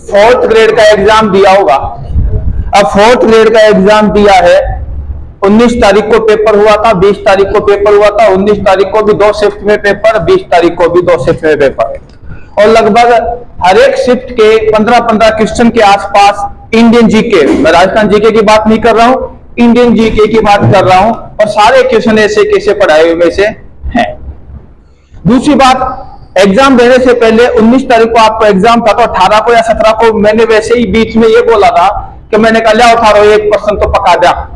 Fourth grade का exam दिया होगा। अब फोर्थ ग्रेड का एग्जाम दिया है, 19 तारीख को पेपर हुआ था, 20 तारीख को पेपर हुआ था, 19 तारीख को भी 2 शिफ्ट में पेपर, 20 तारीख को भी 2 शिफ्ट में पेपर, और लगभग हर एक शिफ्ट के 15-15 क्वेश्चन के आसपास इंडियन जीके, मैं राजस्थान जीके की बात नहीं कर रहा हूं, इंडियन जीके की बात कर रहा हूं, और सारे क्वेश्चन ऐसे कैसे पढ़ाए हुए से हैं। दूसरी बात, एग्जाम देने से पहले 19 तारीख को आपको एग्जाम था, तो 18 को या 17 को मैंने वैसे ही बीच में ये बोला था कि मैंने कहा लिया 1% तो पका दिया।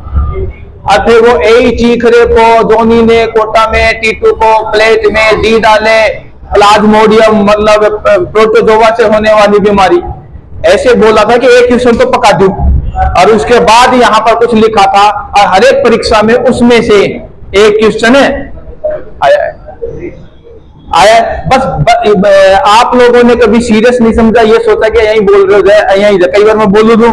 और फिर वो ए चीख रहे को धोनी ने कोटा में टीटू को प्लेट में डी डाले, प्लाज्मोडियम मतलब प्रोटोजोआ से होने वाली बीमारी, ऐसे बोला था कि 1 क्वेश्चन तो पका दूं। और उसके बाद यहां पर कुछ लिखा था, और हर एक परीक्षा में उसमें से 1 क्वेश्चन आया। बस आप लोगों ने कभी सीरियस नहीं समझा, ये सोचा कि यहीं बोल रहे हो, यहीं कई बार मैं बोलू दूं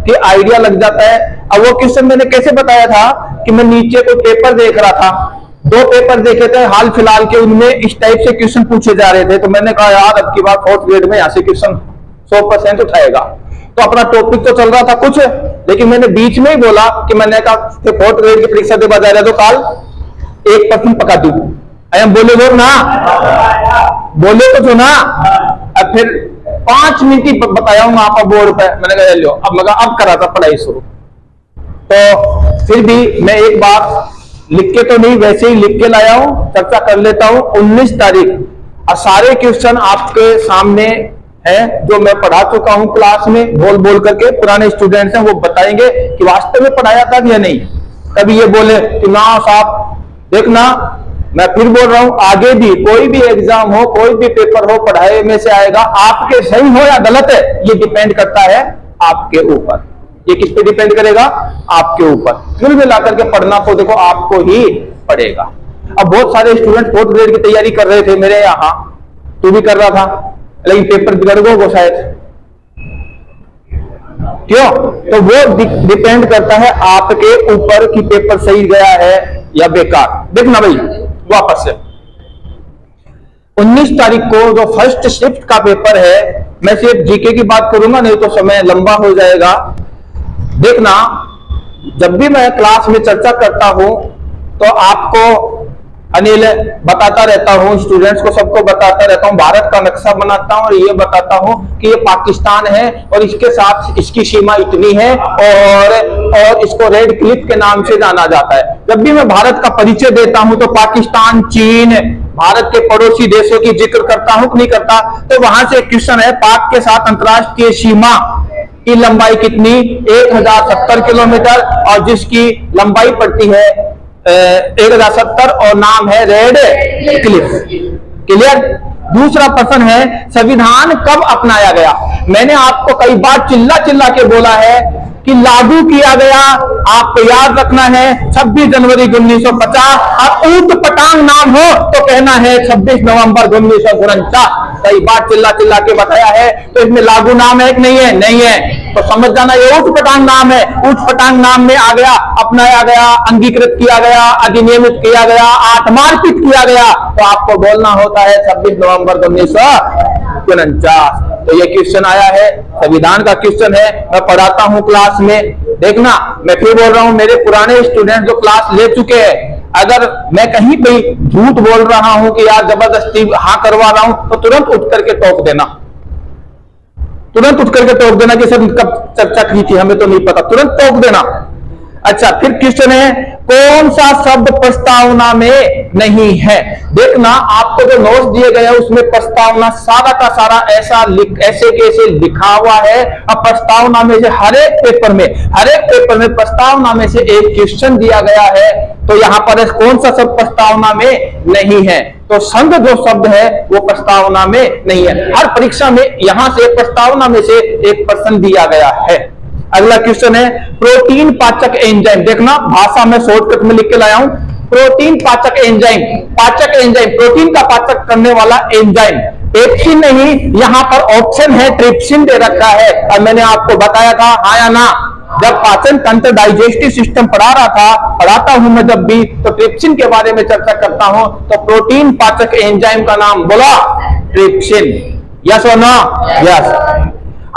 कि आइडिया लग जाता है। अब वो क्वेश्चन मैंने कैसे बताया था कि मैं नीचे को पेपर देख रहा था, 2 पेपर देखे थे हाल फिलहाल के, उनमें इस टाइप से क्वेश्चन पूछे जा रहे थे, तो मैंने कहा यार अब की बार फोर्थ ग्रेड में यहां से क्वेश्चन 100% उठाएगा। तो अपना टॉपिक तो चल रहा था कुछ, लेकिन मैंने बीच में ही बोला कि मैंने कहा फोर्थ ग्रेड की परीक्षा देवा जा रहा है तो काल 1% पका दूं। बोले लोग ना, बोले तो जो ना। अब फिर 5 मिनट ही बताया हूं आपका बोर्ड पे, मैंने कहा लो अब करा था पढ़ाई शुरू। तो फिर भी मैं एक बार लिख के तो नहीं, वैसे ही लिख के लाया हूं, चर्चा कर लेता हूं। 19 तारीख और सारे क्वेश्चन आपके सामने है जो मैं पढ़ा चुका हूं क्लास में, बोल बोल करके पुराने स्टूडेंट्स हैं वो बताएंगे कि वास्तव में पढ़ाया था या नहीं। कभी ये बोले कि ना साहब देखना, मैं फिर बोल रहा हूं आगे भी कोई भी एग्जाम हो, कोई भी पेपर हो, पढ़ाई में से आएगा। आपके सही हो या गलत है ये डिपेंड करता है आपके ऊपर। ये किस पे डिपेंड करेगा? आपके ऊपर। मिल मिला करके पढ़ना तो देखो आपको ही पड़ेगा। अब बहुत सारे स्टूडेंट फोर्थ ग्रेड की तैयारी कर रहे थे मेरे यहाँ, तू भी कर रहा था, लेकिन पेपर बिगड़ गया वो शायद, क्यों? तो वो डिपेंड करता है आपके ऊपर कि पेपर सही गया है या बेकार। देखना भाई वापस से 19 तारीख को जो फर्स्ट शिफ्ट का पेपर है, मैं सिर्फ जीके की बात करूंगा, नहीं तो समय लंबा हो जाएगा। देखना, जब भी मैं क्लास में चर्चा करता हूं तो आपको अनिल बताता रहता हूं, स्टूडेंट्स को सबको बताता रहता हूं, भारत का नक्शा बनाता हूं और ये बताता हूं कि ये पाकिस्तान है और इसके साथ इसकी सीमा इतनी है और इसको रेड क्लिफ के नाम से जाना जाता है। जब भी मैं भारत का परिचय देता हूं तो पाकिस्तान, चीन, भारत के पड़ोसी देशों की जिक्र करता हूं कि नहीं करता? तो वहां से एक क्वेश्चन है, पाक के साथ अंतरराष्ट्रीय सीमा की लंबाई कितनी? 1070 किलोमीटर, और जिसकी लंबाई पड़ती है 1070 और नाम है रेड क्लिफ। क्लियर? दूसरा प्रश्न है, संविधान कब अपनाया गया? मैंने आपको कई बार चिल्ला चिल्ला के बोला है कि लागू किया गया, आपको याद रखना है 26 जनवरी 1950, और ऊट पटांग नाम हो तो कहना है 26 नवंबर 1949। कई बार चिल्ला चिल्ला के बताया है, तो इसमें लागू नाम है कि नहीं है? नहीं है, तो समझ जाना ये ऊट पटांग नाम है। ऊट पटांग नाम में आ गया, अपनाया गया, अंगीकृत किया गया, अधिनियमित किया गया, आत्मार्पित किया गया, तो आपको बोलना होता है 26 नवंबर 1949। तो ये क्वेश्चन आया है, संविधान का क्वेश्चन है, मैं पढ़ाता हूं क्लास में। देखना, मैं फिर बोल रहा हूं, मेरे पुराने स्टूडेंट जो क्लास ले चुके हैं, अगर मैं कहीं पे झूठ बोल रहा हूं कि यार जबरदस्ती हाँ करवा रहा हूं, तो तुरंत उठ करके टोक देना, तुरंत उठ करके टोक देना कि सर कब चर्चा की थी हमें तो नहीं पता, तुरंत टोक देना। अच्छा, फिर क्वेश्चन है, कौन सा शब्द प्रस्तावना में नहीं है? देखना, आपको जो नोट्स दिए गए हैं उसमें प्रस्तावना सारा का सारा ऐसे कैसे लिखा हुआ है। अब प्रस्तावना में से हर एक पेपर में प्रस्तावना में से एक क्वेश्चन दिया गया है, तो यहां पर कौन सा शब्द प्रस्तावना में नहीं है? तो संघ जो शब्द है वो प्रस्तावना में नहीं है। हर परीक्षा में यहां से प्रस्तावना में से एक प्रश्न दिया गया है। अगला क्वेश्चन है, प्रोटीन पाचक एंजाइम। देखना, भाषा में शॉर्टकट में लिख के लाया हूं, प्रोटीन पाचक एंजाइम। पाचक एंजाइम, प्रोटीन का पाचक करने वाला एंजाइम। ट्रिप्सिन नहीं, यहां पर ऑप्शन है ट्रिप्सिन दे रखा है, और मैंने आपको बताया था हाँ या ना, जब पाचन तंत्र डाइजेस्टिव सिस्टम पढ़ाता हूं मैं जब भी, तो ट्रिप्सिन के बारे में चर्चा करता हूं, तो प्रोटीन पाचक एंजाइम का नाम बोला ट्रिप्सिन। यस और नो? यस।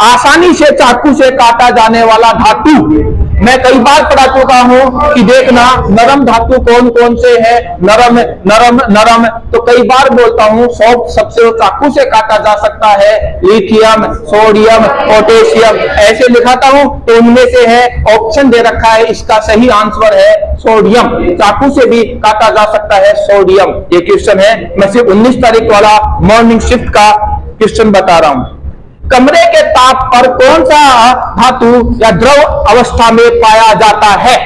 आसानी से चाकू से काटा जाने वाला धातु। मैं कई बार पढ़ा चुका हूं कि देखना नरम धातु कौन कौन से हैं, नरम नरम नरम, तो कई बार बोलता हूं सॉफ्ट सबसे चाकू से काटा जा सकता है, लिथियम, सोडियम, पोटेशियम, ऐसे लिखाता हूं तो उनमें से है, ऑप्शन दे रखा है, इसका सही आंसर है सोडियम। चाकू से भी काटा जा सकता है सोडियम। ये क्वेश्चन है, मैं सिर्फ 19 तारीख वाला मॉर्निंग शिफ्ट का क्वेश्चन बता रहा हूं। कमरे के ताप पर कौन सा धातु या द्रव अवस्था में पाया जाता है?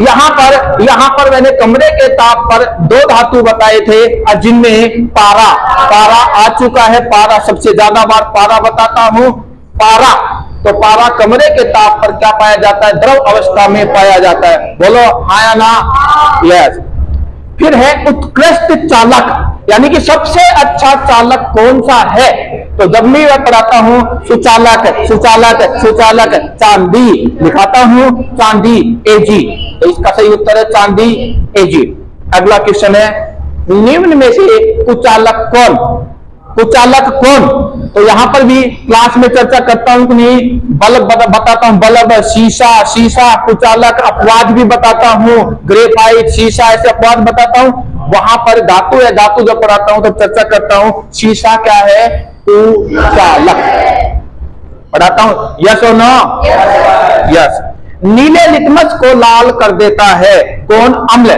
यहां पर मैंने कमरे के ताप पर 2 धातु बताए थे, जिनमें पारा आ चुका है। पारा सबसे ज्यादा बार पारा बताता हूं, पारा। तो पारा कमरे के ताप पर क्या पाया जाता है? द्रव अवस्था में पाया जाता है। बोलो हाँ या ना? यस। फिर है उत्कृष्ट चालक, यानी कि सबसे अच्छा चालक कौन सा है? तो जब मैं पढ़ाता हूं सुचालक सुचालक सुचालक, चांदी लिखाता हूं, चांदी Ag, तो इसका सही उत्तर है चांदी Ag। अगला क्वेश्चन है, निम्न में से कुचालक कौन? कुचालक कौन? तो यहां पर भी क्लास में चर्चा करता हूं कि नहीं, बल्ब बताता हूं, बल्ब, शीशा कुचालक, अपवाद भी बताता हूं, ग्रेफाइट, शीशा, ऐसे अपवाद बताता हूं। वहां पर धातु है, धातु जब पढ़ाता हूं तो चर्चा करता हूं, शीशा क्या है? कुचालक पढ़ाता हूं। यस और नो? यस। नीले लिटमस को लाल कर देता है कौन? अम्ल।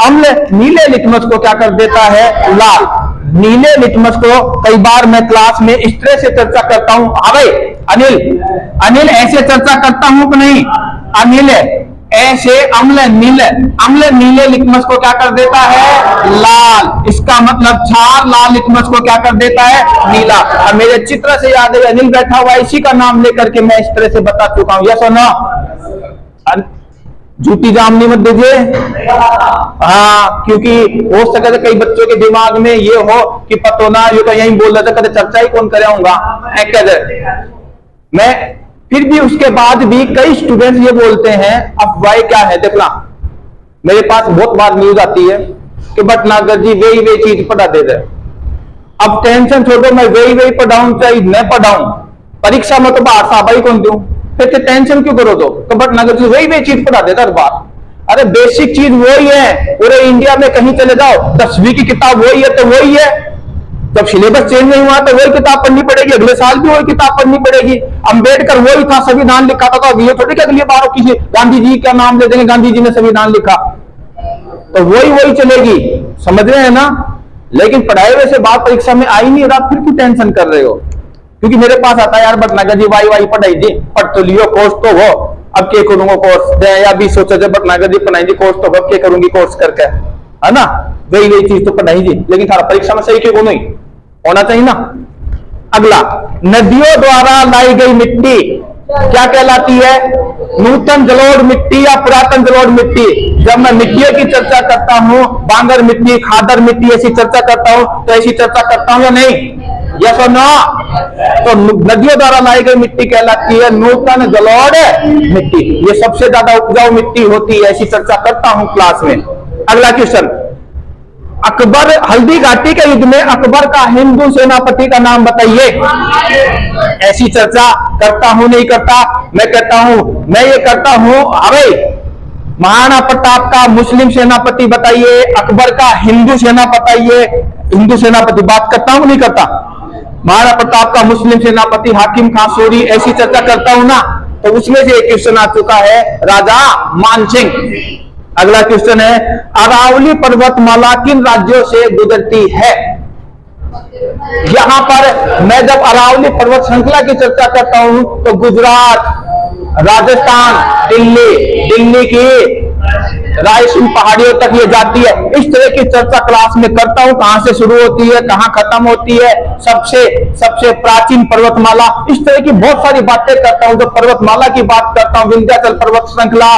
अम्ल नीले लिटमस को क्या कर देता है? लाल। नीले लिटमस को कई बार मैं क्लास में इस तरह से चर्चा करता हूं। अरे अनिल ऐसे चर्चा करता हूं कि नहीं? अनिल ऐसे, अम्ल नीले लिटमस को क्या कर देता है? लाल। इसका मतलब क्षार लाल लिटमस को क्या कर देता है? नीला। अब मेरे चित्र से याद है, अनिल बैठा हुआ, इसी का नाम लेकर के मैं इस तरह से बता चुका हूं। यस और नो? झूठी जामनी मत दीजिए। हाँ, क्योंकि हो सके तो कई बच्चों के दिमाग में ये हो कि पतो ना, ये तो यही बोल रहा था, कदे चर्चा ही कौन कराऊंगा। मैं फिर भी उसके बाद भी कई स्टूडेंट्स ये बोलते हैं, अफवाह क्या है? देखना, मेरे पास बहुत बार न्यूज आती है कि भटनागर जी वही चीज पढ़ा दे रहे। अब टेंशन छोड़ो, मैं वही पढ़ाऊं चाहे न पढ़ाऊं, परीक्षा में तो बाहर साबाई कौन दूं, फिर टेंशन क्यों करो? तो भटनागर जी वही चीज पढ़ा देता हर बार। अरे बेसिक चीज वही है, पूरे इंडिया में कहीं चले जाओ 10वीं की किताब वही है तो वही है। जब सिलेबस चेंज नहीं हुआ तो वही किताब पढ़नी पड़ेगी, अगले साल भी वही किताब पढ़नी पड़ेगी। अंबेडकर वही था, संविधान लिखा था, तो ये थोड़ी कि अगली बार किसी गांधी जी का नाम ले देंगे, गांधी जी ने संविधान लिखा, तो वही चलेगी। समझ रहे हैं ना? लेकिन पढ़ाई हुए से बात परीक्षा में आई नहीं रहा, फिर क्यों टेंशन कर रहे हो? क्योंकि मेरे पास आता है, यार भटनागर जी वाई पढ़ाई जी, पढ़ तो लियो, कोर्स तो हो, अब क्या करूंगा कोर्स, या भी सोचा जब भटनागर जी पढ़ाई जी कोर्स तो अब क्या करूंगी कोर्स करके, है ना? वही चीज तो पढ़ाई जी, लेकिन थारा परीक्षा में सही क्यों नहीं होना चाहिए ना। अगला, नदियों द्वारा लाई गई मिट्टी क्या कहलाती है? नूतन जलोढ़ मिट्टी या पुरातन जलोढ़ मिट्टी। जब मैं मिट्टियों की चर्चा करता हूं, बांगर मिट्टी, खादर मिट्टी, ऐसी चर्चा करता हूं, तो ऐसी चर्चा करता हूं या नहीं? यस और नो? तो नदियों द्वारा लाई गई मिट्टी कहलाती है नूतन जलोढ़ मिट्टी। ये सबसे ज्यादा उपजाऊ मिट्टी होती है, ऐसी चर्चा करता हूं क्लास में। अगला क्वेश्चन, अकबर, हल्दी घाटी के युद्ध में अकबर का हिंदू सेनापति का नाम बताइए। ऐसी चर्चा करता हूं नहीं करता? मैं कहता हूं, मैं ये करता हूं। अरे महाराणा प्रताप का मुस्लिम सेनापति बताइए, अकबर का हिंदू हिंदू सेनापति बात करता हूं नहीं करता? महाराणा प्रताप का मुस्लिम सेनापति हाकिम खान सोरी, ऐसी चर्चा करता हूं ना? तो उसमें से एक क्वेश्चन आ चुका है, राजा मानसिंह। अगला क्वेश्चन है, अरावली पर्वतमाला किन राज्यों से गुजरती है? यहां पर मैं जब अरावली पर्वत श्रृंखला की चर्चा करता हूं तो गुजरात, राजस्थान, दिल्ली की रायसीन पहाड़ियों तक ये जाती है। इस तरह की चर्चा क्लास में करता हूं, कहां से शुरू होती है, कहां खत्म होती है, सबसे प्राचीन पर्वतमाला, इस तरह की बहुत सारी बातें करता हूं। जब पर्वतमाला की बात करता हूं, विंध्याचल पर्वत श्रृंखला,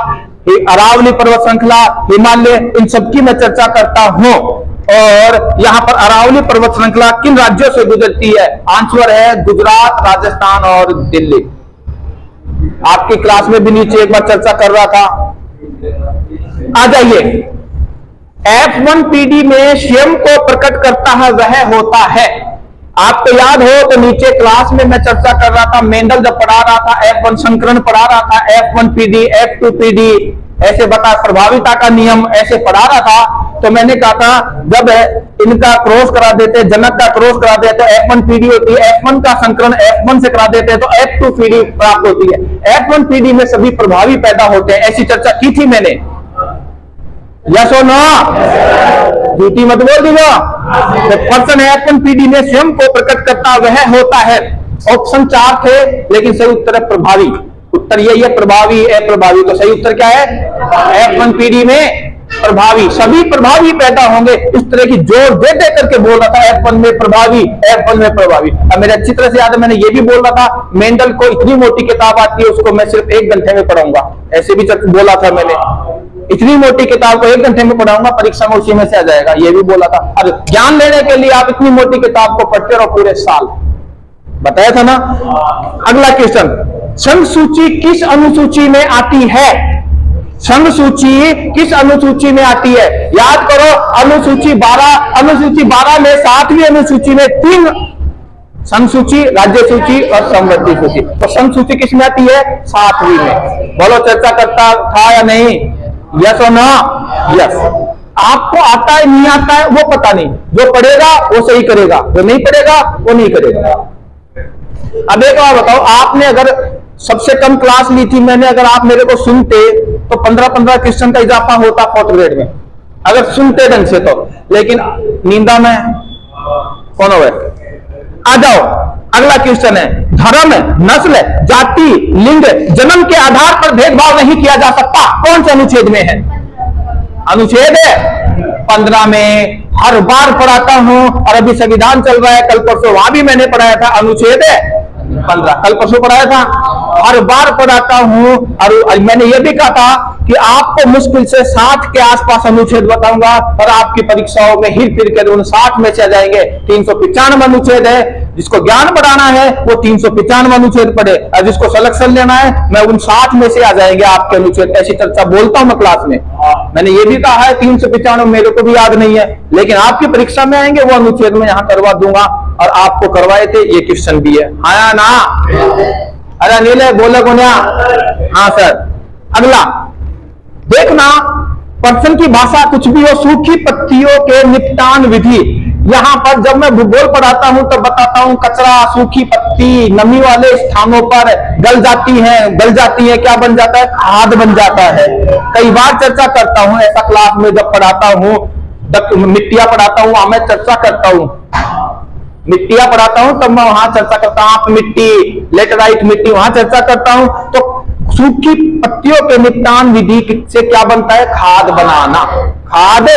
अरावली पर्वत श्रृंखला, हिमालय, इन सबकी मैं चर्चा करता हूं। और यहां पर अरावली पर्वत श्रृंखला किन राज्यों से गुजरती है? आंसर है गुजरात, राजस्थान और दिल्ली। आपकी क्लास में भी नीचे एक बार चर्चा कर रहा था। आ जाइए, F1 PD में स्वयं को प्रकट करता है वह होता है। आपको याद हो तो नीचे क्लास में मैं चर्चा कर रहा था, मेंडल जब पढ़ा रहा था, F1 संकरण पढ़ा रहा था, F1 पीडी, F2 पीडी, ऐसे बता प्रभाविता का नियम ऐसे पढ़ा रहा था। तो मैंने कहा था जब इनका क्रॉस करा देते, जनक का क्रॉस करा देते तो F1 पीडी होती है, F1 का संकरण F1 से करा देते हैं तो F2 पीडी प्राप्त होती है। F1 पीडी में सभी प्रभावी पैदा होते हैं, ऐसी चर्चा की थी मैंने। यस और नो? झूठी मत बोल दीजिए। तो पर्सन F1 पीडी में स्वयं को प्रकट करता वह होता है। ऑप्शन 4 थे लेकिन सही उत्तर है प्रभावी। उत्तर यही है, प्रभावी अप्रभावी। तो सही उत्तर क्या है? F1 पीडी में प्रभावी, सभी प्रभावी पैदा होंगे। इस तरह की जोर दे दे करके बोल रहा था F1 में प्रभावी, F1 में प्रभावी। अब मेरे अच्छी तरह से याद है, मैंने ये भी बोल रहा था मेंडल को इतनी मोटी किताब आती है उसको मैं सिर्फ 1 घंटे में पढ़ाऊंगा, ऐसे भी बोला था मैंने। इतनी मोटी किताब को 1 घंटे में पढ़ाऊंगा, परीक्षा में उसी में से आ जाएगा, ये भी बोला था। अब ज्ञान लेने के लिए आप इतनी मोटी किताब को पढ़ते रहो पूरे साल, बताया था ना। अगला क्वेश्चन, संघ सूची किस अनुसूची में आती है? संघ सूची किस अनुसूची में आती है? याद करो, अनुसूची 12 में 7वीं अनुसूची में 3 संघ सूची, राज्य सूची और समवर्ती सूची। तो संघ सूची किस में आती है? 7वीं में। बोलो चर्चा करता था या नहीं? यस और नो? यस। आपको आता है नहीं आता है वो पता नहीं, जो पढ़ेगा वो सही करेगा, जो नहीं पढ़ेगा वो नहीं करेगा। अब एक बार बताओ, आपने अगर सबसे कम क्लास ली थी मैंने, अगर आप मेरे को सुनते तो 15-15 क्वेश्चन का इजाफा होता 4th ग्रेड में, अगर सुनते ढंग से तो। लेकिन नींदा में कौन हो गए? आ जाओ, अगला क्वेश्चन है, धर्म, नस्ल, जाति, लिंग, जन्म के आधार पर भेदभाव नहीं किया जा सकता, कौन से अनुच्छेद में है? अनुच्छेद 15 में। हर बार पढ़ाता हूं और अभी संविधान चल रहा है, कल परसों वहां भी मैंने पढ़ाया था अनुच्छेद 15, कल परसों पढ़ाया था। हर बार पढ़ाता हूं और मैंने यह भी कहा था कि आपको मुश्किल से 60 के आसपास अनुच्छेद बताऊंगा और आपकी परीक्षाओं में हिर फिर के उन 60 में से आ जाएंगे। 395 अनुच्छेद है, जिसको ज्ञान बढ़ाना है वो 395 अनुच्छेद पढ़े, और जिसको सिलेक्शन लेना है मैं उन 60 में से आ जाएंगे आपके अनुच्छेद। ऐसी चर्चा बोलता हूं मैं क्लास में। मैंने ये भी कहा है 395 मेरे को भी याद नहीं है, लेकिन आपकी परीक्षा में आएंगे वो अनुच्छेद में यहां करवा दूंगा, और आपको करवाए थे ये क्वेश्चन भी है। आया ना? अरे नीले बोले को ना? हाँ सर। अगला देखना, पर्सन की भाषा कुछ भी हो, सूखी पत्तियों के निपटान विधि। यहां पर जब मैं भूगोल पढ़ाता हूं तब बताता हूं कचरा, सूखी पत्ती नमी वाले स्थानों पर गल जाती है, क्या बन जाता है? खाद बन जाता है। कई बार चर्चा करता हूं ऐसा क्लास में, जब पढ़ाता हूं, मिट्टियां पढ़ाता हूं वहां मैं चर्चा करता हूं, मिट्टियां पढ़ाता हूं तब मैं वहां चर्चा करता हूं, आप मिट्टी, लेटराइट मिट्टी, वहां चर्चा करता हूं। तो सूखी पत्तियों के निपटान विधि से क्या बनता है? खाद बनाना, खाद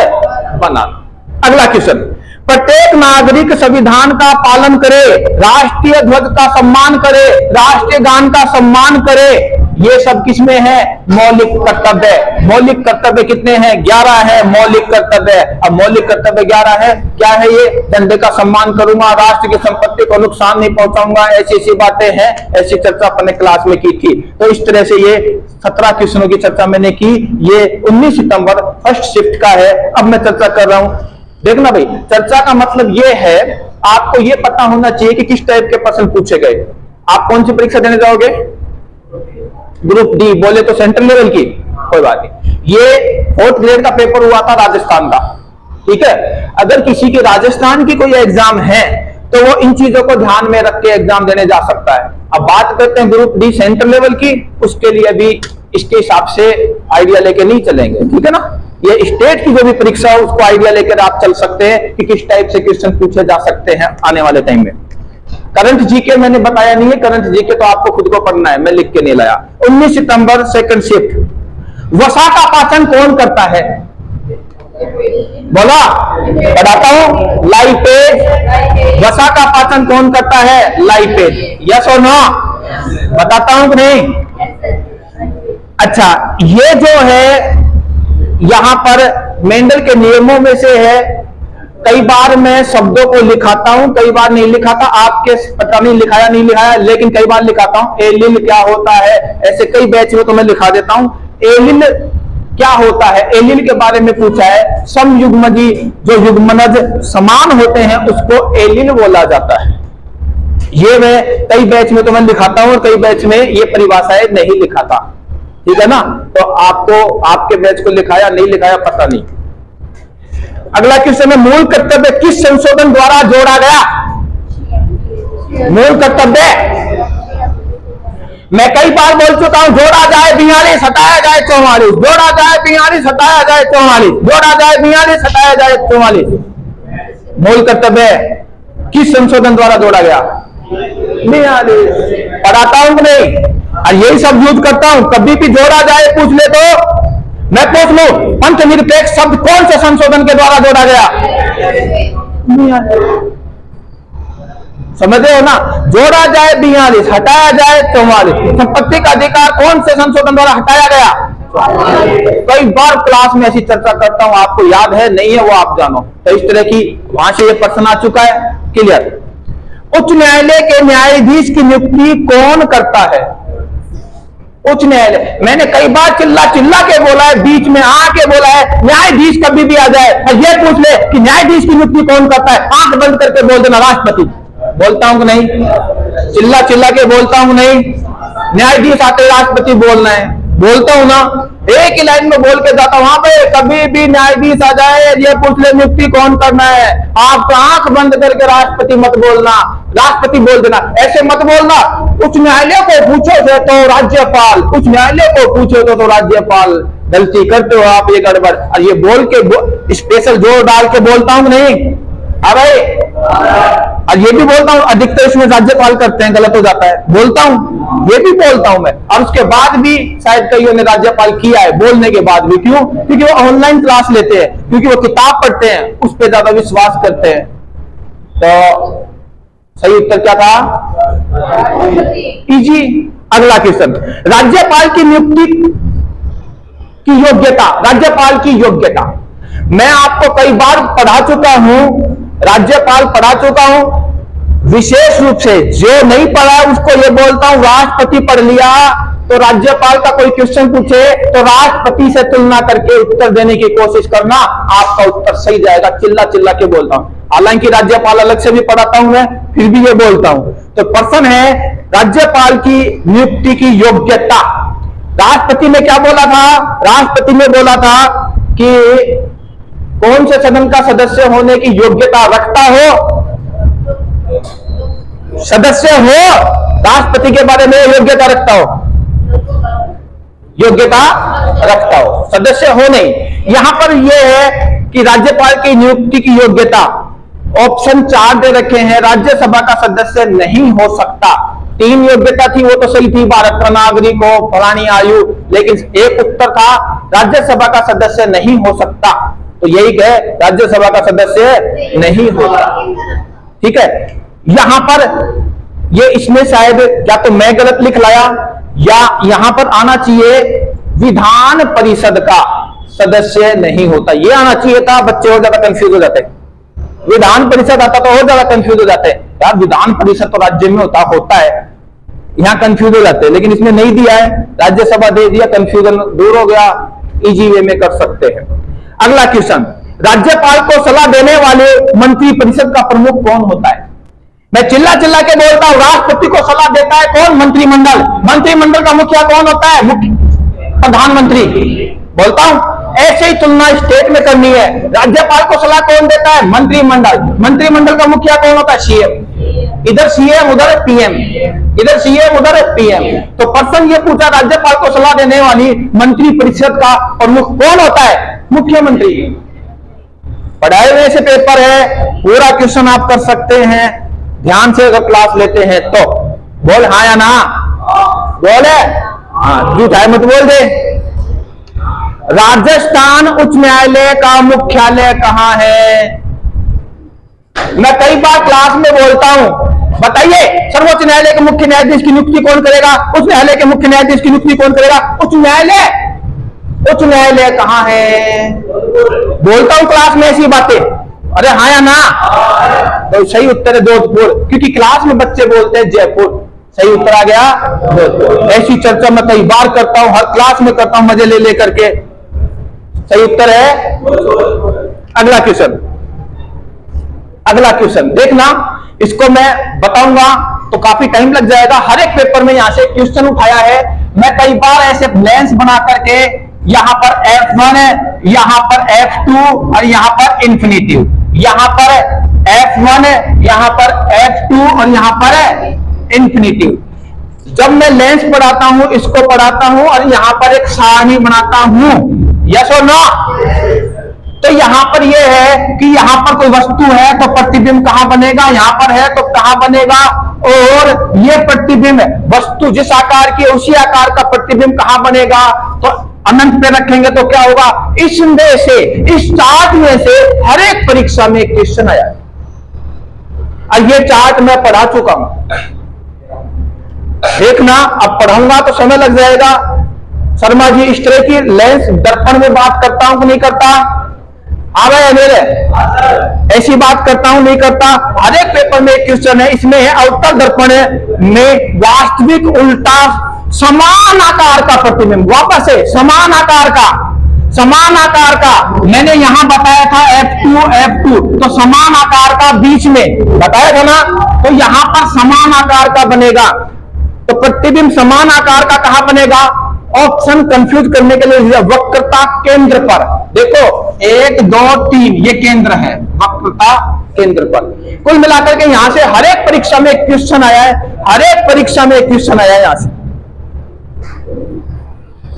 बनाना। अगला क्वेश्चन, प्रत्येक नागरिक संविधान का पालन करे, राष्ट्रीय ध्वज का सम्मान करे, राष्ट्रीय गान का सम्मान करे। ये सब किसमें है? मौलिक कर्तव्य। मौलिक कर्तव्य कितने हैं? 11 है मौलिक कर्तव्य। अब मौलिक कर्तव्य 11 है, क्या है ये? झंडे का सम्मान करूंगा, राष्ट्र की संपत्ति को नुकसान नहीं पहुंचाऊंगा, ऐसी बातें हैं। ऐसी चर्चा अपने क्लास में की थी। तो इस तरह से ये 17 क्वेश्चनों की चर्चा मैंने की। ये 19 सितंबर फर्स्ट शिफ्ट का है। अब मैं चर्चा कर रहा हूं। देखना भाई, चर्चा का मतलब ये है, आपको ये पता होना चाहिए कि किस टाइप के प्रश्न पूछे गए। आप कौन सी परीक्षा देने जाओगे? Group D. बोले तो सेंट्रल लेवल की, कोई बात नहीं। ये 4th ग्रेड का पेपर हुआ था राजस्थान का, ठीक है। अगर किसी की राजस्थान की कोई एग्जाम है तो वो इन चीजों को ध्यान में रख के एग्जाम देने जा सकता है। अब बात करते हैं ग्रुप डी सेंट्रल लेवल की, उसके लिए भी इसके हिसाब से आइडिया लेके नहीं चलेंगे, ठीक है ना। ये स्टेट की जो भी परीक्षा है उसको आइडिया लेकर आप चल सकते हैं कि किस टाइप से क्वेश्चन पूछे जा सकते हैं आने वाले टाइम में। करंट जीके मैंने बताया नहीं है, करंट जीके तो आपको खुद को पढ़ना है, मैं लिख के नहीं लाया। 19 सितंबर सेकंड शिफ्ट, वसा का पाचन कौन करता है? बोला, बताता हूं, लाइपेज। वसा का पाचन कौन करता है? लाइपेज। यस और नो? बताता हूं कि नहीं? अच्छा, ये जो है यहां पर मेंडल के नियमों में से है। कई बार मैं शब्दों को लिखाता हूं, कई बार नहीं लिखाता, आपके पता नहीं लिखाया नहीं लिखाया, लेकिन कई बार लिखाता हूं। एलिल क्या होता है, ऐसे कई बैच में तो मैं लिखा देता हूं। एलिल क्या होता है, एलील के बारे में पूछा है। समयुग्मजी जो युग्मनज समान होते हैं उसको एलील बोला जाता है। ये मैं कई बैच में तो मैं लिखाता हूं और कई बैच में ये परिभाषाएं नहीं लिखाता, ठीक है ना। तो आपको आपके बैच को लिखाया नहीं लिखाया पता नहीं। अगला क्वेश्चन है, मूल कर्तव्य किस संशोधन द्वारा जोड़ा गया? मूल कर्तव्य मैं कई बार बोल चुका हूं, जोड़ा जाए 42 हटाया जाए 44, जोड़ा जाए 42 हटाया जाए 44, जोड़ा जाए 42 हटाया जाए 44। मूल कर्तव्य किस संशोधन द्वारा जोड़ा गया? 42। पढ़ाता हूं कि नहीं? और यही सब यूज करता हूं। कभी भी जोड़ा जाए पूछ ले तो मैं पूछ लूं, पंचनिरपेक्ष शब्द कौन से संशोधन के द्वारा जोड़ा गया? समझ रहे हो ना? जोड़ा जाए 42 हटाया जाए 44। संपत्ति का अधिकार कौन से संशोधन द्वारा हटाया गया? कई बार क्लास में ऐसी चर्चा करता हूं, आपको याद है नहीं है वो आप जानो। तो इस तरह की वहां से ये प्रश्न आ चुका है, क्लियर। उच्च न्यायालय के न्यायाधीश की नियुक्ति कौन करता है? उच्च न्यायालय। मैंने कई बार चिल्ला चिल्ला के बोला है, बीच में आके बोला है, न्यायाधीश कभी भी आ जाए और ये पूछ ले कि न्यायाधीश की नियुक्ति कौन करता है, आंख बंद करके बोल देना राष्ट्रपति। बोलता हूं कि नहीं? चिल्ला चिल्ला के बोलता हूं नहीं? न्यायाधीश आते राष्ट्रपति बोलना है, बोलता हूं ना। एक ही लाइन में बोल के जाता हूं, वहां पे कभी भी न्यायाधीश आ जाए ये पूछ ले नियुक्ति कौन करना है, आप आंख बंद करके राष्ट्रपति मत बोलना, राष्ट्रपति बोल देना। ऐसे मत बोलना, उच्च न्यायालय को पूछो तो राज्यपाल, उच्च न्यायालय को पूछो तो राज्यपाल। गलती करते हो आप ये गड़बड़। और ये बोल के स्पेशल जोर डाल के बोलता हूं नहीं? अरे और ये भी बोलता हूं, अधिकतर इसमें राज्यपाल करते हैं, गलत हो जाता है, बोलता हूं, ये भी बोलता हूं मैं। और उसके बाद भी शायद कईयों ने राज्यपाल किया है, बोलने के बाद भी। क्यों? क्योंकि वो ऑनलाइन क्लास लेते हैं, क्योंकि वो किताब पढ़ते हैं, उस पर ज्यादा विश्वास करते हैं। तो सही उत्तर क्या था? इजी। अगला क्वेश्चन, राज्यपाल की नियुक्ति की योग्यता। राज्यपाल की योग्यता मैं आपको कई बार पढ़ा चुका हूं, राज्यपाल पढ़ा चुका हूं। विशेष रूप से जो नहीं पढ़ा उसको ये बोलता हूं, राष्ट्रपति पढ़ लिया तो राज्यपाल का कोई क्वेश्चन पूछे तो राष्ट्रपति से तुलना करके उत्तर देने की कोशिश करना, आपका उत्तर सही जाएगा। चिल्ला चिल्ला के बोलता हूं, हालांकि राज्यपाल अलग से भी पढ़ाता हूं मैं, फिर भी ये बोलता हूं। तो प्रश्न है राज्यपाल की नियुक्ति की योग्यता। राष्ट्रपति ने क्या बोला था? राष्ट्रपति ने बोला था कि कौन से सदन का सदस्य होने की योग्यता रखता हो, सदस्य हो, राष्ट्रपति के बारे में योग्यता रखता हो, योग्यता रखता हो, सदस्य हो नहीं। यहां पर यह है कि राज्यपाल की नियुक्ति की योग्यता ऑप्शन 4 दे रखे हैं, राज्यसभा का सदस्य नहीं हो सकता। 3 योग्यता थी, वो तो सही थी, भारत का नागरिक हो, फलानी आयु, लेकिन एक उत्तर था राज्यसभा का सदस्य नहीं हो सकता। तो यही है, राज्यसभा का सदस्य नहीं होता, ठीक है। यहां पर ये इसमें शायद या तो मैं गलत लिख लाया या यहां पर आना चाहिए विधान परिषद का सदस्य नहीं होता, ये आना चाहिए था। बच्चे और ज्यादा कंफ्यूज हो जाते, विधान परिषद आता तो और ज्यादा कंफ्यूज हो जाते हैं। यार विधान परिषद तो राज्य में होता है, यहां कंफ्यूज हो जाते हैं, लेकिन इसने नहीं दिया है, राज्यसभा दे दिया, कंफ्यूजन दूर हो गया, इजी वे में कर सकते हैं। अगला क्वेश्चन, राज्यपाल को सलाह देने वाले मंत्री परिषद का प्रमुख कौन होता है? मैं चिल्ला चिल्ला के बोलता हूं, राष्ट्रपति को सलाह देता है कौन? मंत्रिमंडल। मंत्रिमंडल का मुखिया कौन होता है? प्रधानमंत्री। बोलता हूं ऐसे ही तुलना स्टेट में करनी है। राज्यपाल को सलाह कौन देता है? मंत्रिमंडल। मंत्रिमंडल का मुखिया कौन होता है? सीएम। इधर सीएम उधर पीएम, इधर सीएम उधर पीएम। तो प्रश्न ये पूछा, राज्यपाल को सलाह देने वाली मंत्री परिषद का प्रमुख कौन होता है? मुख्यमंत्री। पढ़ाए हुए से पेपर है, पूरा क्वेश्चन आप कर सकते हैं ध्यान से अगर क्लास लेते हैं तो। बोल हाँ या ना? बोले हाँ, झूठ है मत बोल दे। राजस्थान उच्च न्यायालय का मुख्यालय कहां है? मैं कई बार क्लास में बोलता हूं, बताइए सर्वोच्च न्यायालय के मुख्य न्यायाधीश की नियुक्ति कौन करेगा? उच्च न्यायालय के मुख्य न्यायाधीश की नियुक्ति कौन करेगा? उच्च न्यायालय कहां है? बोलता हूं क्लास में ऐसी बातें। अरे हाँ या ना? तो सही उत्तर है जोधपुर, क्योंकि क्लास में बच्चे बोलते हैं जयपुर। सही उत्तर आ गया जोधपुर। ऐसी चर्चा मैं कई बार करता हूं, हर क्लास में करता हूं, मजे ले लेकर के। सही उत्तर है अगला क्वेश्चन। अगला क्वेश्चन देखना, इसको मैं बताऊंगा तो काफी टाइम लग जाएगा। हर एक पेपर में यहां से क्वेश्चन उठाया है। मैं कई बार ऐसे लेंस बना करके यहां पर F1 है, यहां पर F2 और यहां पर इंफिनिटिव, यहां पर F1 है, यहां पर F2 और यहां पर इंफिनिटिव। जब मैं लेंस पढ़ाता हूं, इसको पढ़ाता हूं और यहां पर एक सारणी बनाता हूं, यस और नो, तो यहां पर यह है कि यहां पर कोई वस्तु है तो प्रतिबिंब कहां बनेगा, यहां पर है तो कहां बनेगा, और यह प्रतिबिंब वस्तु जिस आकार की उसी आकार का प्रतिबिंब कहां बनेगा, तो अनंत पे रखेंगे तो क्या होगा। इसमें से, इस चार्ट में से हर एक परीक्षा में एक क्वेश्चन आया है और ये चार्ट मैं पढ़ा चुका हूं। देखना, अब पढ़ाऊंगा तो समय लग जाएगा। शर्मा जी, इस तरह की लेंस दर्पण में बात करता हूं कि नहीं करता, आ गए मेरे, ऐसी बात करता हूं नहीं करता। हर एक पेपर में एक क्वेश्चन है, इसमें है अवतल दर्पण में वास्तविक उल्टा समान आकार का प्रतिबिंब, वापस से समान आकार का, समान आकार का मैंने यहां बताया था F2 तो समान आकार का बीच में बताया था ना, तो यहां पर समान आकार का बनेगा, तो प्रतिबिंब समान आकार का कहां बनेगा। ऑप्शन कंफ्यूज करने के लिए वक्रता केंद्र पर, देखो 1 2 3 ये केंद्र है, वक्रता केंद्र पर। कुल मिलाकर के यहां से हर एक परीक्षा में एक क्वेश्चन आया है, हर एक परीक्षा में एक क्वेश्चन आया है यहां से,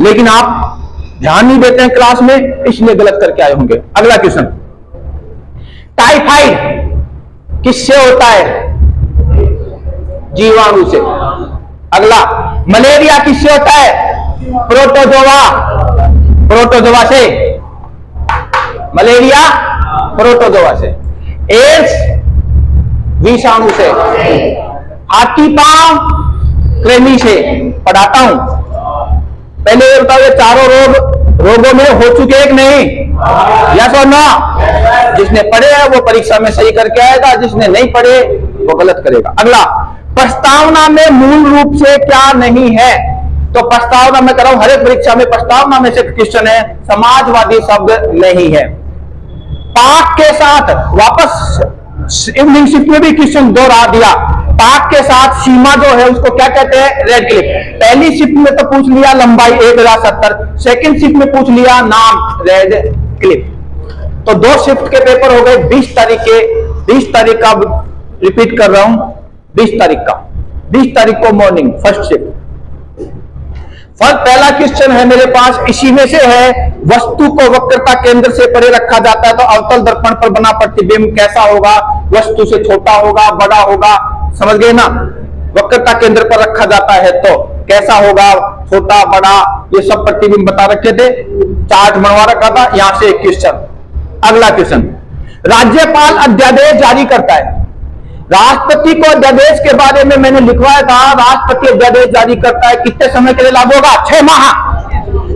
लेकिन आप ध्यान नहीं देते हैं क्लास में, इसलिए गलत करके आए होंगे। अगला क्वेश्चन, टाइफाइड किससे होता है, जीवाणु से। अगला, मलेरिया किससे होता है, प्रोटोजोआ, प्रोटोजोआ से, मलेरिया प्रोटोजोआ से। एड्स विषाणु से। हाथी पांव कृमि से। पढ़ाता हूं, पहले ये बताओ, ये चारों रोगों में हो चुके हैं कि नहीं, यस और नो। जिसने पढ़े है वो परीक्षा में सही करके आएगा, जिसने नहीं पढ़े वो गलत करेगा। अगला, प्रस्तावना में मूल रूप से क्या नहीं है, तो प्रस्तावना में कर रहा हूं, हर एक परीक्षा में प्रस्तावना में से क्वेश्चन है, समाजवादी शब्द नहीं है। पाक के साथ, वापस इवनिंग शिफ्ट में भी क्वेश्चन दोहरा दिया, पाक के साथ सीमा जो है उसको क्या कहते हैं, रेड क्लिप। पहली शिफ्ट में तो पूछ लिया लंबाई 1070, सेकंड शिफ्ट में पूछ लिया नाम रेड क्लिप। तो 2 शिफ्ट के पेपर हो गए 20 तारीख के, 20 तारीख का रिपीट कर रहा हूं, 20 तारीख को मॉर्निंग फर्स्ट शिफ्ट। पहला क्वेश्चन है मेरे पास, इसी में से है, वस्तु को वक्रता केंद्र से परे रखा जाता है तो अवतल दर्पण पर बना प्रतिबिंब कैसा होगा, वस्तु से छोटा होगा, बड़ा होगा, समझ गए ना। वक्रता केंद्र पर रखा जाता है तो कैसा होगा, छोटा बड़ा, ये सब प्रतिबिंब बता रखे थे, चार्ट बनवा रखा था। यहां से एक क्वेश्चन। अगला क्वेश्चन, राज्यपाल अध्यादेश जारी करता है। राष्ट्रपति को अध्यादेश के बारे में मैंने लिखवाया था, राष्ट्रपति अध्यादेश जारी करता है, कितने समय के लिए लागू होगा, 6 माह,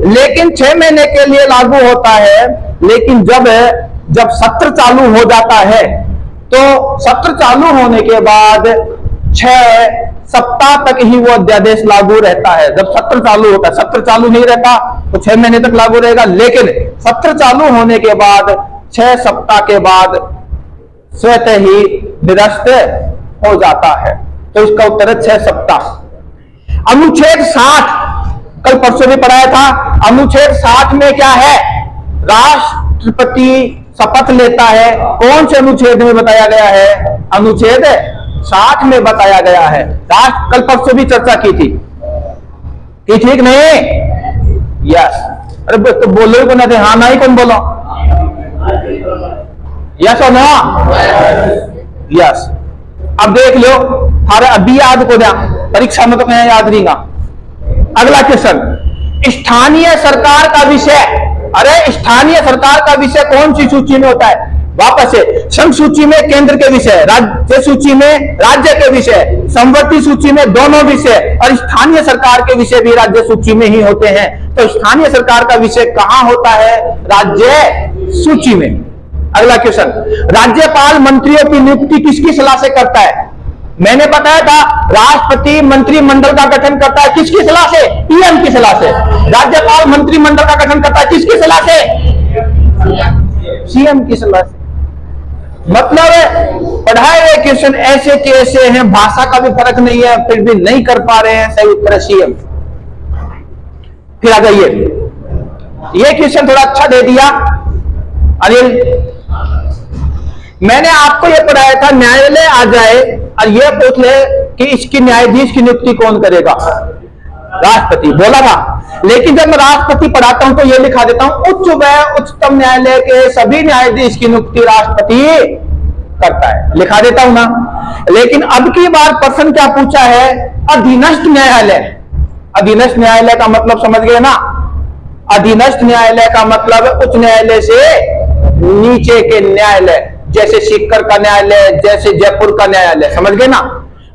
लेकिन 6 महीने के लिए लागू होता है। लेकिन जब सत्र चालू हो जाता है तो सत्र चालू होने के बाद 6 सप्ताह तक ही वो अध्यादेश लागू रहता है। जब सत्र चालू होता है, सत्र चालू नहीं रहता तो 6 महीने तक लागू रहेगा, लेकिन सत्र चालू होने के बाद 6 सप्ताह के बाद स्वतः ही निरस्त हो जाता है। तो इसका उत्तर है 6 सप्ताह। अनुच्छेद 60 कल परसों भी पढ़ाया था, अनुच्छेद 60 में क्या है, राष्ट्रपति शपथ लेता है। कौन से अनुच्छेद में बताया गया है, अनुच्छेद 60 में बताया गया है। कल परसों भी चर्चा की थी कि ठीक नहीं, यस। अरे तो बोलो को ना थे, हाँ ना ही कौन बोलो, यस और नो, यस। अब देख लो, अरे अभी याद को दिया, परीक्षा में तो मैं याद नहीं। अगला क्वेश्चन, स्थानीय सरकार का विषय। अरे स्थानीय सरकार का विषय कौन सी सूची में होता है, वापस से, संघ सूची में केंद्र के विषय, राज्य सूची में राज्य के विषय, समवर्ती सूची में दोनों विषय, और स्थानीय सरकार के विषय भी राज्य सूची में ही होते हैं। तो स्थानीय सरकार का विषय कहां होता है, राज्य सूची में। अगला क्वेश्चन, राज्यपाल मंत्रियों की नियुक्ति किसकी सलाह से करता है। मैंने बताया था राष्ट्रपति मंत्रिमंडल का गठन करता है, किसकी सलाह से, पीएम की सलाह से। राज्यपाल मंत्रिमंडल का गठन करता है, किसकी सलाह से, सीएम की सलाह से। मतलब पढ़ाए हुए क्वेश्चन ऐसे के ऐसे हैं, भाषा का भी फर्क नहीं है, फिर भी नहीं कर पा रहे हैं सही उत्तर सीएम। फिर आ जाइए, ये क्वेश्चन थोड़ा अच्छा दे दिया अनिल। मैंने आपको ये पढ़ाया था न्यायालय आ जाए और ये पूछ ले कि इसकी न्यायाधीश की नियुक्ति कौन करेगा, राष्ट्रपति बोला था। लेकिन जब मैं राष्ट्रपति पढ़ाता हूं तो ये लिखा देता हूं उच्च व उच्चतम न्यायालय के सभी न्यायाधीश की नियुक्ति राष्ट्रपति करता है, लिखा देता हूं ना। लेकिन अब की बार प्रश्न क्या पूछा है, अधीनस्थ न्यायालय। अधीनस्थ न्यायालय का मतलब समझ गए ना, अधीनस्थ न्यायालय का मतलब उच्च न्यायालय से नीचे के न्यायालय, जैसे सीकर का न्यायालय, जैसे जयपुर का न्यायालय, समझ गए ना।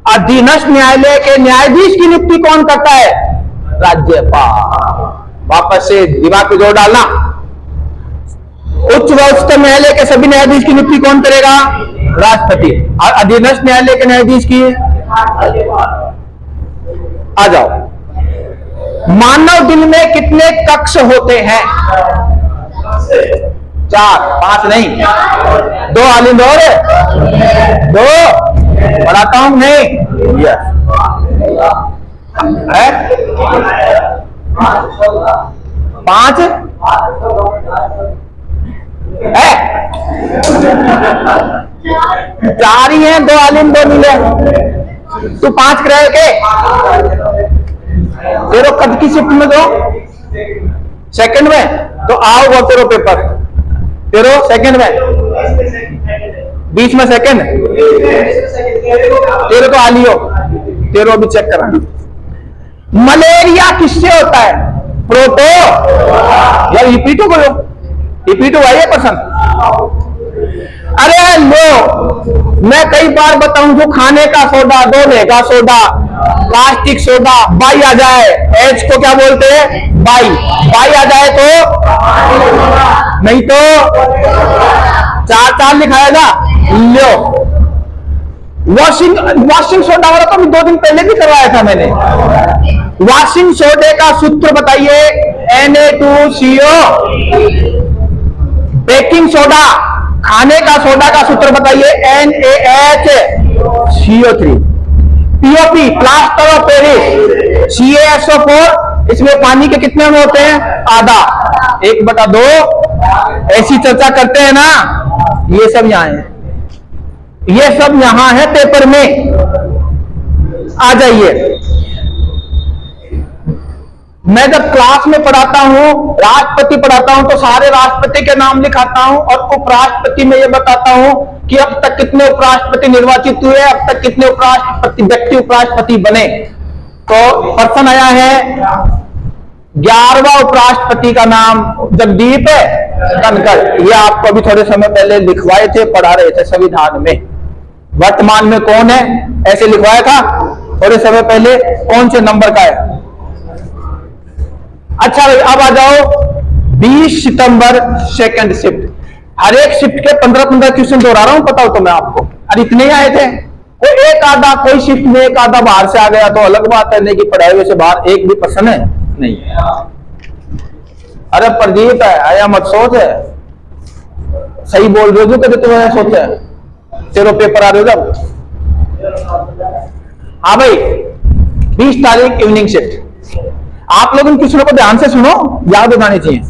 अधीनस्थ न्यायालय के न्यायाधीश की नियुक्ति कौन करता है, राज्यपाल। वापस से दिमाग पे जोर डालना, उच्च व उच्चतम न्यायालय के सभी न्यायाधीश की नियुक्ति कौन करेगा, राष्ट्रपति। और अधीनस्थ न्यायालय के न्यायाधीश की, आ जाओ, मानव दिन में कितने कक्ष होते हैं, 4, 5 नहीं, 2 आलिंद और 2 पढ़ाता हूं नहीं, यस है 5 है, 4 ही हैं, 2 आलिम 2 नीले। तू 5 क्रय के तेरो कद की शिफ्ट में दो, सेकंड में तो आओ वो तेरो पेपर, तेरो सेकंड में, बीच में सेकंड, तेरे तो आलियो, तेरो भी चेक कराना। मलेरिया किससे होता है, प्रोटो, यार रिपीटो करो, रिपीटो आइए पसंद। अरे लो, मैं कई बार बताऊं जो खाने का सोडा, धोने का सोडा, प्लास्टिक सोडा, बाई आ जाए, एच को क्या बोलते हैं, बाई, बाई आ जाए तो नहीं तो 4 लिखाएगा, लो। वॉशिंग सोडा वाला तो 2 दिन पहले भी करवाया था मैंने। वॉशिंग सोडे का सूत्र बताइए, Na2CO। बेकिंग सोडा, खाने का सोडा का सूत्र बताइए, NaHCO3। POP, plaster of Paris, CaSO4, इसमें पानी के कितने में होते हैं, आधा, 1/2। ऐसी चर्चा करते हैं ना, ये सब यहां है, ये सब यहां है पेपर में। आ जाइए, मैं जब क्लास में पढ़ाता हूं, राष्ट्रपति पढ़ाता हूं, तो सारे राष्ट्रपति के नाम लिखाता हूं और उपराष्ट्रपति में यह बताता हूं कि अब तक कितने उपराष्ट्रपति निर्वाचित हुए, अब तक कितने उपराष्ट्रपति व्यक्ति उपराष्ट्रपति बने। तो प्रश्न आया है 11वां उपराष्ट्रपति का नाम जगदीप धनखड़। ये आपको अभी थोड़े समय पहले लिखवाए थे, पढ़ा रहे थे संविधान में। वर्तमान में कौन है, ऐसे लिखवाया था थोड़े समय पहले, कौन से नंबर का है। अच्छा भाई, अब आ जाओ 20 सितंबर सेकंड शिफ्ट। हर एक शिफ्ट के 15-15 क्वेश्चन दोहरा रहा हूं, पता हो तो मैं आपको। अरे इतने ही आए थे, कोई एक आधा, कोई शिफ्ट में एक आधा बाहर से आ गया तो अलग बात है, नहीं कि पढ़ाए हुए से बाहर एक भी प्रश्न है नहीं। अरे प्रदीप है, आया मत सोच है, सही बोल रहे हो जो कहते तुम्हें सोच है, तेरे पेपर आ रहे हो जब। हाँ भाई, 20 तारीख इवनिंग शिफ्ट। आप लोग इन क्वेश्चनों को ध्यान से सुनो, याद बनानी चाहिए।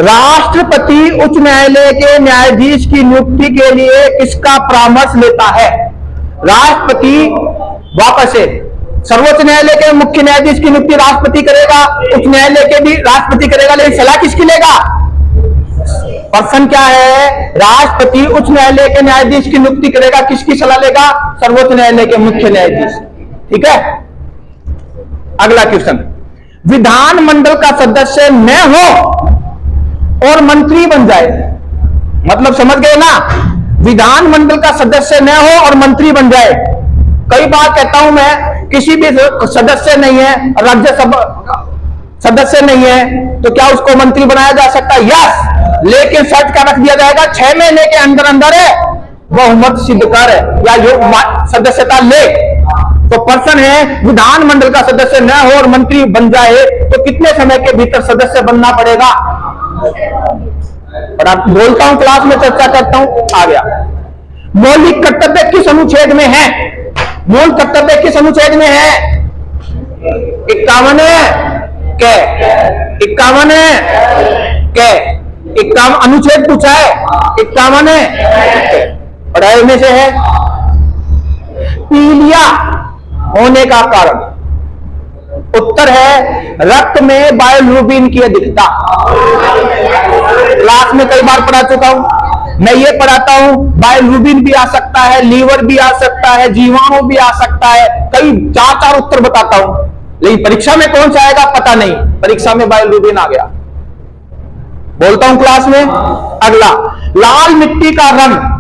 राष्ट्रपति उच्च न्यायालय के न्यायाधीश की नियुक्ति के लिए किसका परामर्श लेता है, राष्ट्रपति। वापस से, सर्वोच्च न्यायालय के मुख्य न्यायाधीश की नियुक्ति राष्ट्रपति करेगा, उच्च न्यायालय के भी राष्ट्रपति करेगा, लेकिन सलाह किसकी लेगा। प्रश्न क्या है, राष्ट्रपति उच्च न्यायालय के न्यायाधीश की नियुक्ति करेगा, किसकी सलाह लेगा, सर्वोच्च न्यायालय के मुख्य न्यायाधीश। ठीक है, अगला क्वेश्चन, विधानमंडल का सदस्य न हो और मंत्री बन जाए, मतलब समझ गए ना, विधानमंडल का सदस्य न हो और मंत्री बन जाए। कई बार कहता हूं मैं, किसी भी सदस्य नहीं है, राज्यसभा सदस्य नहीं है, तो क्या उसको मंत्री बनाया जा सकता है, यस। लेकिन शर्त क्या रख दिया जाएगा, 6 महीने के अंदर अंदर बहुमत सिद्ध कर या जो सदस्यता ले। तो प्रश्न है, विधानमंडल का सदस्य न हो और मंत्री बन जाए तो कितने समय के भीतर सदस्य बनना पड़ेगा, और आप बोलता हूं क्लास में चर्चा करता हूं, आ गया। मौलिक कर्तव्य किस अनुच्छेद में है? मूल कर्तव्य किस अनुच्छेद में है? 51 के 51 के 51 अनुच्छेद पूछा है, 51 पढ़ाई में से है। पीलिया होने का कारण, उत्तर है रक्त में बायोल्यूबिन की अधिकता। क्लास में कई बार पढ़ा चुका हूं, मैं ये पढ़ाता हूं बायोल्यूबिन भी आ सकता है, लीवर भी आ सकता है, जीवाणु भी आ सकता है, कई 4 उत्तर बताता हूं, लेकिन परीक्षा में कौन सा आएगा पता नहीं। परीक्षा में बायोल्यूबिन आ गया, बोलता हूं क्लास में। अगला, लाल मिट्टी का रंग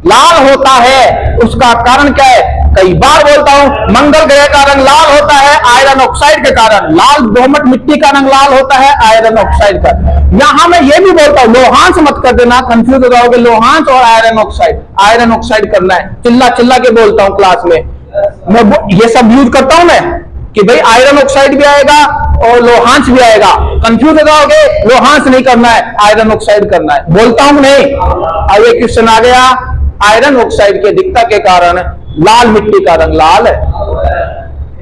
लाल होता है, उसका कारण क्या है? कई बार बोलता हूं, मंगल ग्रह का रंग लाल होता है आयरन ऑक्साइड के कारण। लाल दोमट मिट्टी का रंग लाल होता है आयरन ऑक्साइड का। यहां मैं ये भी बोलता हूं, लोहांश मत कर देना, कंफ्यूज हो जाओगे। लोहांश और आयरन ऑक्साइड करना है। चिल्ला चिल्ला के बोलता हूं क्लास में, मैं ये सब यूज करता हूं मैं कि भाई आयरन ऑक्साइड भी आएगा और लोहांश भी आएगा। कंफ्यूज हो जाओगे, लोहांश नहीं करना है, आयरन ऑक्साइड करना है। बोलता हूं नहीं। अब ये क्वेश्चन आ गया, आयरन ऑक्साइड की अधिकता के कारण लाल मिट्टी का रंग लाल है।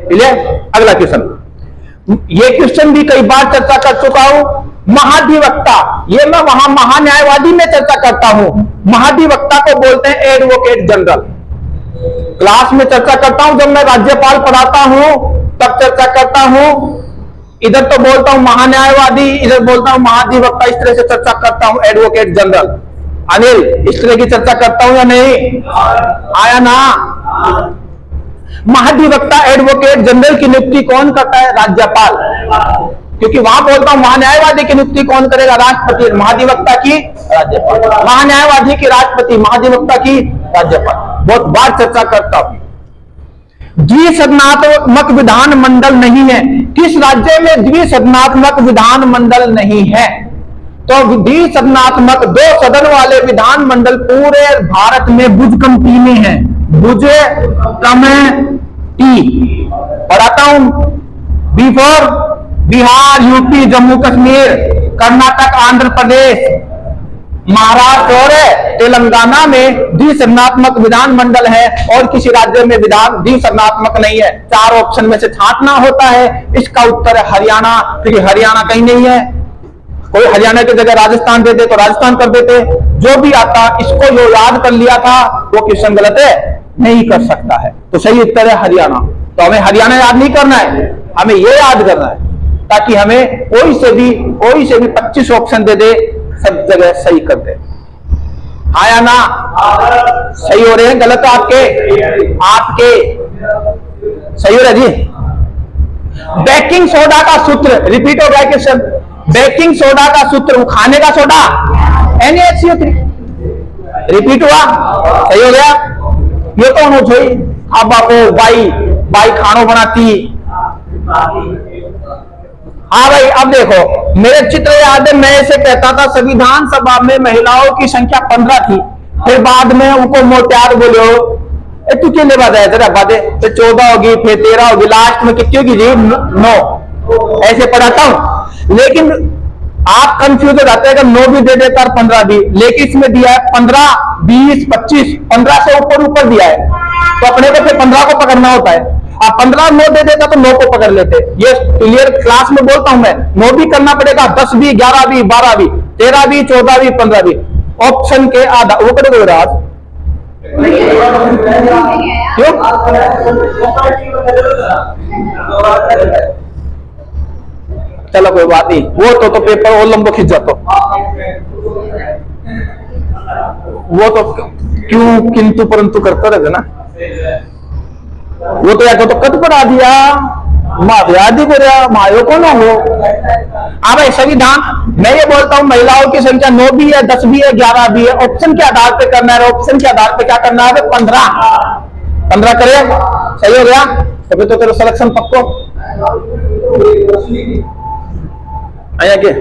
क्लियर? अगला क्वेश्चन, ये क्वेश्चन भी कई बार चर्चा कर चुका हूं। महाधिवक्ता, ये मैं वहां महान्यायवादी में चर्चा करता हूं। महाधिवक्ता को बोलते हैं एडवोकेट जनरल। क्लास में चर्चा करता हूं, जब मैं राज्यपाल पढ़ाता हूं तब चर्चा करता हूं। इधर तो बोलता हूं महान्यायवादी, इधर बोलता हूं महाधिवक्ता। इस तरह से चर्चा करता हूं एडवोकेट जनरल। अनिल, इस तरह की चर्चा करता हूं या नहीं? आया ना? महाधिवक्ता एडवोकेट जनरल की नियुक्ति कौन करता है? राज्यपाल। क्योंकि वहां बोलता हूं महान्यायवादी की नियुक्ति कौन करेगा? राष्ट्रपति। महाधिवक्ता की राज्यपाल, महान्यायवादी की राष्ट्रपति, महाधिवक्ता की राज्यपाल। बहुत बार चर्चा करता हूं। द्विसदनात्मक विधान मंडल नहीं है। किस राज्य में द्विसदनात्मक विधान मंडल नहीं है? तो द्विसदनात्मक 2 सदन वाले विधान मंडल पूरे भारत में बुज कम टी में है। बुज कम टी पढ़ाता हूं। बिफोर बिहार, यूपी, जम्मू कश्मीर, कर्नाटक, आंध्र प्रदेश, महाराष्ट्र और तेलंगाना में द्विसदनात्मक विधान मंडल है और किसी राज्य में विधान द्विसदनात्मक नहीं है। 4 ऑप्शन में से छांटना होता है। इसका उत्तर है हरियाणा, क्योंकि हरियाणा कहीं नहीं है। कोई हरियाणा की जगह राजस्थान देते तो राजस्थान कर देते। जो भी आता, इसको जो याद कर लिया था वो क्वेश्चन गलत है, नहीं कर सकता है। तो सही उत्तर है हरियाणा। तो हमें हरियाणा याद नहीं करना है, हमें ये याद करना है ताकि हमें कोई से भी 25 ऑप्शन दे दे, सब जगह सही कर दे। आया ना? सही हो रहे हैं? गलत आपके सही हो रहा जी। बेकिंग सोडा का सूत्र रिपीट हो गया क्वेश्चन। बेकिंग सोडा का सूत्र, खाने का सोडा NaHCO3 रिपीट हुआ। सही हो गया। ये तो होना चाहिए। अब आपको बाई खानो बनाती। हाँ भाई, अब देखो मेरे चित्र याद है, मैं ऐसे कहता था संविधान सभा में महिलाओं की संख्या 15 थी। फिर बाद में उनको मोटियार बोले तू के लिए बताया तेरा बातें, फिर 14 होगी, फिर 13 होगी, लास्ट में कितनी होगी जी? 9। ऐसे पढ़ाता हूं। लेकिन आप कंफ्यूज हो जाते हैं, अगर 9 भी दे देता और 15 भी, लेकिन इसमें दिया है 15, 20, 25, 15 से ऊपर दिया है, तो अपने को फिर 15 को पकड़ना होता है। आप 15 9 दे देता तो 9 को पकड़ लेते। ये क्लियर क्लास में बोलता हूं मैं। 9 भी करना पड़ेगा, 10 भी, 11 भी, 12 भी, 13 भी, 14 भी, 15 भी। ऑप्शन के आधार वो करेगा राज क्यों? चलो कोई बात नहीं, वो तो पेपर और लंबो खींच जाता। वो तो क्यों किंतु परंतु करता रहता ना। वो तो या तो कद पढ़ा दिया, याद ही कर मायो को ना हो। अब संविधान मैं ये बोलता हूं महिलाओं की संख्या 9 भी है, 10 भी है, 11 भी है। ऑप्शन के आधार पे करना है। ऑप्शन के आधार पे क्या करना है? 15 करे। सही हो गया। तभी तो तेरा सिलेक्शन पक्को आया के।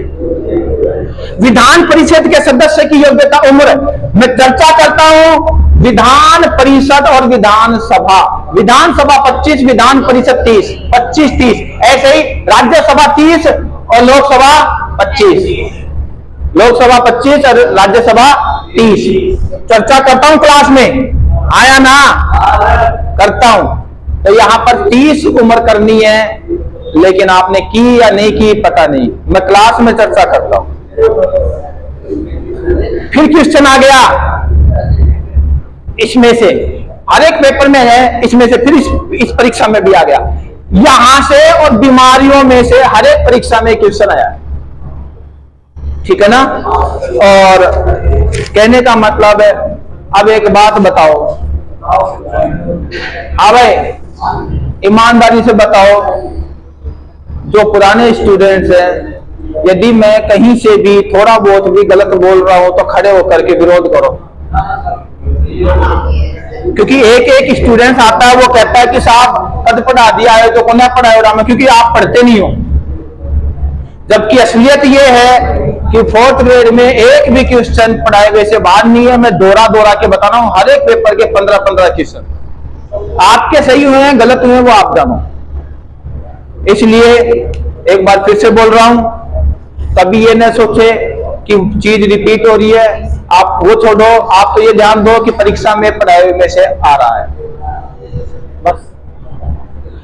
विधान परिषद के सदस्य की योग्यता उम्र मैं चर्चा करता हूं। विधान परिषद और विधानसभा, विधानसभा 25, विधान परिषद 30, 25-30। ऐसे ही राज्यसभा 30 और लोकसभा 25। लोकसभा 25 और राज्यसभा 30। चर्चा करता हूं क्लास में, आया ना? करता हूं। तो यहां पर 30 उम्र करनी है, लेकिन आपने की या नहीं की पता नहीं, मैं क्लास में चर्चा करता हूं। फिर क्वेश्चन आ गया इसमें से, हर एक पेपर में है, इसमें से फिर इस परीक्षा में भी आ गया। यहां से और बीमारियों में से हर एक परीक्षा में क्वेश्चन आया, ठीक है ना? और कहने का मतलब है, अब एक बात बताओ, हाँ भाई ईमानदारी से बताओ, जो पुराने स्टूडेंट्स हैं, यदि मैं कहीं से भी थोड़ा बहुत भी गलत बोल रहा हूं तो खड़े होकर के विरोध करो, क्योंकि एक एक स्टूडेंट आता है वो कहता है कि साहब कद पढ़ा दिया है तो कौन पढ़ाया रहा मैं, क्योंकि आप पढ़ते नहीं हो। जबकि असलियत ये है कि 4th ग्रेड में एक भी क्वेश्चन पढ़ाए हुए से बाहर नहीं है। मैं दोहरा दोहरा के बता रहा हूं, हर एक पेपर के 15-15 क्वेश्चन आपके सही हुए हैं गलत हुए हैं वो आप जानो। इसलिए एक बार फिर से बोल रहा हूं, कभी ये न सोचे कि चीज रिपीट हो रही है, आप वो छोड़ो, आप तो ये ध्यान दो कि परीक्षा में पढ़ाए हुए में से आ रहा है बस।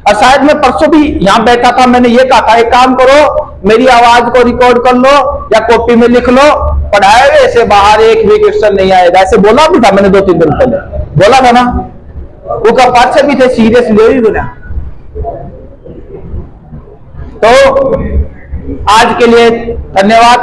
और शायद मैं परसों भी यहां बैठा था, मैंने ये कहा था एक काम करो, मेरी आवाज को रिकॉर्ड कर लो या कॉपी में लिख लो, पढ़ाए हुए से बाहर एक भी क्वेश्चन नहीं आएगा। ऐसे बोला भी था मैंने 2-3 दिन पहले, बोला था ना, वो का पाठ से भी थे, सीरियस ले भी बोला। तो आज के लिए धन्यवाद।